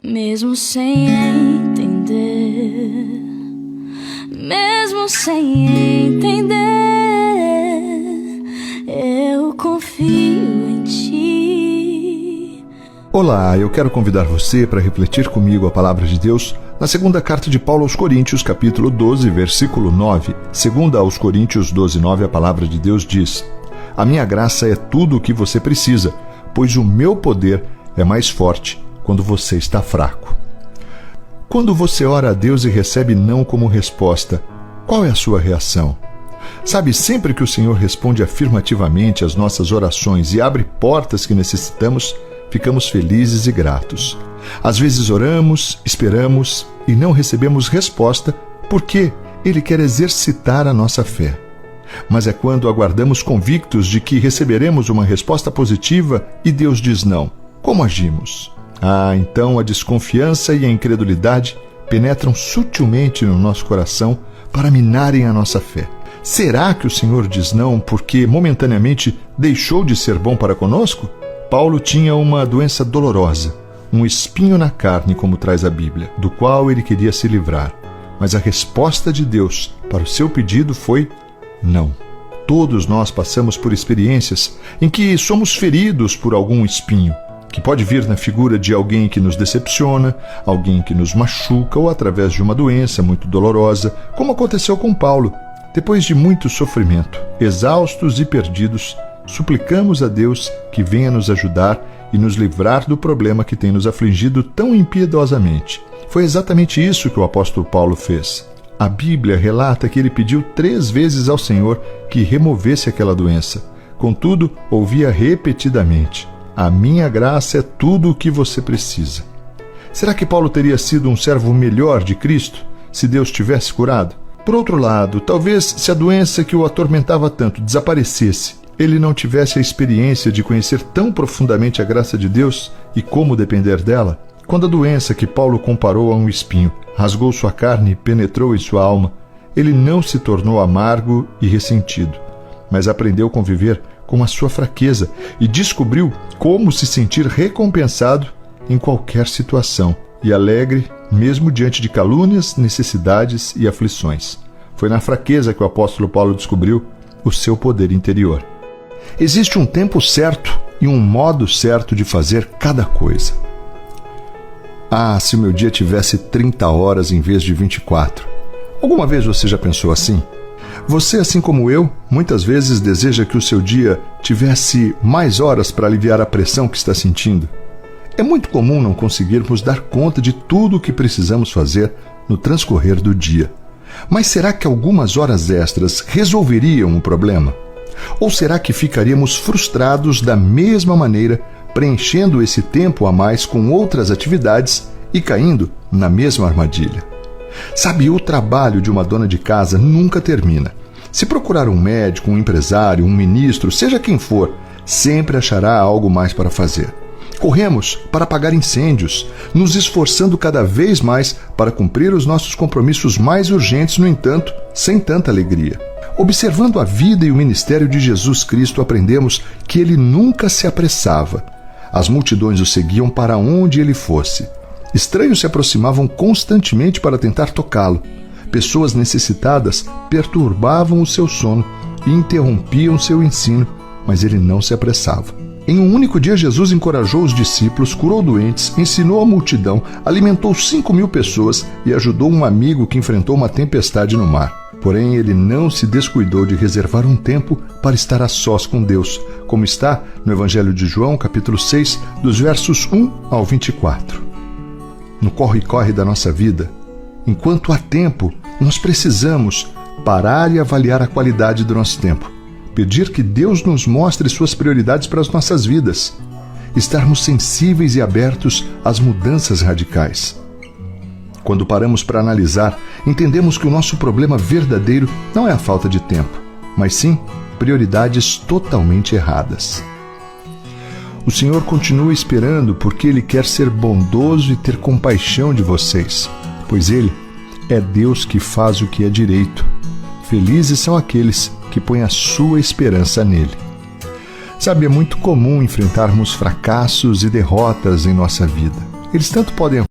Mesmo sem entender, mesmo sem entender, eu confio em ti. Olá, eu quero convidar você para refletir comigo a palavra de Deus na segunda carta de Paulo aos Coríntios, capítulo 12, versículo 9. Segunda aos Coríntios 12, 9, a palavra de Deus diz: A minha graça é tudo o que você precisa, pois o meu poder é mais forte quando você está fraco. Quando você ora a Deus e recebe não como resposta, qual é a sua reação? Sabe, sempre que o Senhor responde afirmativamente às nossas orações e abre portas que necessitamos, ficamos felizes e gratos. Às vezes oramos, esperamos e não recebemos resposta porque Ele quer exercitar a nossa fé. Mas é quando aguardamos convictos de que receberemos uma resposta positiva e Deus diz não. Como agimos? Então a desconfiança e a incredulidade penetram sutilmente no nosso coração para minarem a nossa fé. Será que o Senhor diz não porque momentaneamente deixou de ser bom para conosco? Paulo tinha uma doença dolorosa, um espinho na carne, como traz a Bíblia, do qual ele queria se livrar. Mas a resposta de Deus para o seu pedido foi não. Todos nós passamos por experiências em que somos feridos por algum espinho, que pode vir na figura de alguém que nos decepciona, alguém que nos machuca ou através de uma doença muito dolorosa, como aconteceu com Paulo. Depois de muito sofrimento, exaustos e perdidos, suplicamos a Deus que venha nos ajudar e nos livrar do problema que tem nos afligido tão impiedosamente. Foi exatamente isso que o apóstolo Paulo fez. A Bíblia relata que ele pediu 3 vezes ao Senhor que removesse aquela doença. Contudo, ouvia repetidamente: A minha graça é tudo o que você precisa. Será que Paulo teria sido um servo melhor de Cristo se Deus tivesse curado? Por outro lado, talvez se a doença que o atormentava tanto desaparecesse, ele não tivesse a experiência de conhecer tão profundamente a graça de Deus e como depender dela. Quando a doença que Paulo comparou a um espinho rasgou sua carne e penetrou em sua alma, ele não se tornou amargo e ressentido, mas aprendeu a conviver com a sua fraqueza e descobriu como se sentir recompensado em qualquer situação e alegre mesmo diante de calúnias, necessidades e aflições. Foi na fraqueza que o apóstolo Paulo descobriu o seu poder interior. Existe um tempo certo e um modo certo de fazer cada coisa. Se o meu dia tivesse 30 horas em vez de 24. Alguma vez você já pensou assim? Você, assim como eu, muitas vezes deseja que o seu dia tivesse mais horas para aliviar a pressão que está sentindo. É muito comum não conseguirmos dar conta de tudo o que precisamos fazer no transcorrer do dia. Mas será que algumas horas extras resolveriam o problema? Ou será que ficaríamos frustrados da mesma maneira, preenchendo esse tempo a mais com outras atividades e caindo na mesma armadilha? Sabe, o trabalho de uma dona de casa nunca termina. Se procurar um médico, um empresário, um ministro, seja quem for, sempre achará algo mais para fazer. Corremos para apagar incêndios, nos esforçando cada vez mais para cumprir os nossos compromissos mais urgentes, no entanto, sem tanta alegria. Observando a vida e o ministério de Jesus Cristo, aprendemos que ele nunca se apressava. As multidões o seguiam para onde ele fosse. Estranhos se aproximavam constantemente para tentar tocá-lo. Pessoas necessitadas perturbavam o seu sono e interrompiam seu ensino, mas ele não se apressava. Em um único dia, Jesus encorajou os discípulos, curou doentes, ensinou a multidão, alimentou 5.000 pessoas e ajudou um amigo que enfrentou uma tempestade no mar. Porém, ele não se descuidou de reservar um tempo para estar a sós com Deus, como está no Evangelho de João, capítulo 6, dos versos 1 ao 24. No corre-corre da nossa vida, enquanto há tempo, nós precisamos parar e avaliar a qualidade do nosso tempo, pedir que Deus nos mostre suas prioridades para as nossas vidas, estarmos sensíveis e abertos às mudanças radicais. Quando paramos para analisar, entendemos que o nosso problema verdadeiro não é a falta de tempo, mas sim prioridades totalmente erradas. O Senhor continua esperando porque Ele quer ser bondoso e ter compaixão de vocês, pois Ele é Deus que faz o que é direito. Felizes são aqueles que põem a sua esperança nele. Sabe, é muito comum enfrentarmos fracassos e derrotas em nossa vida. Eles tanto podem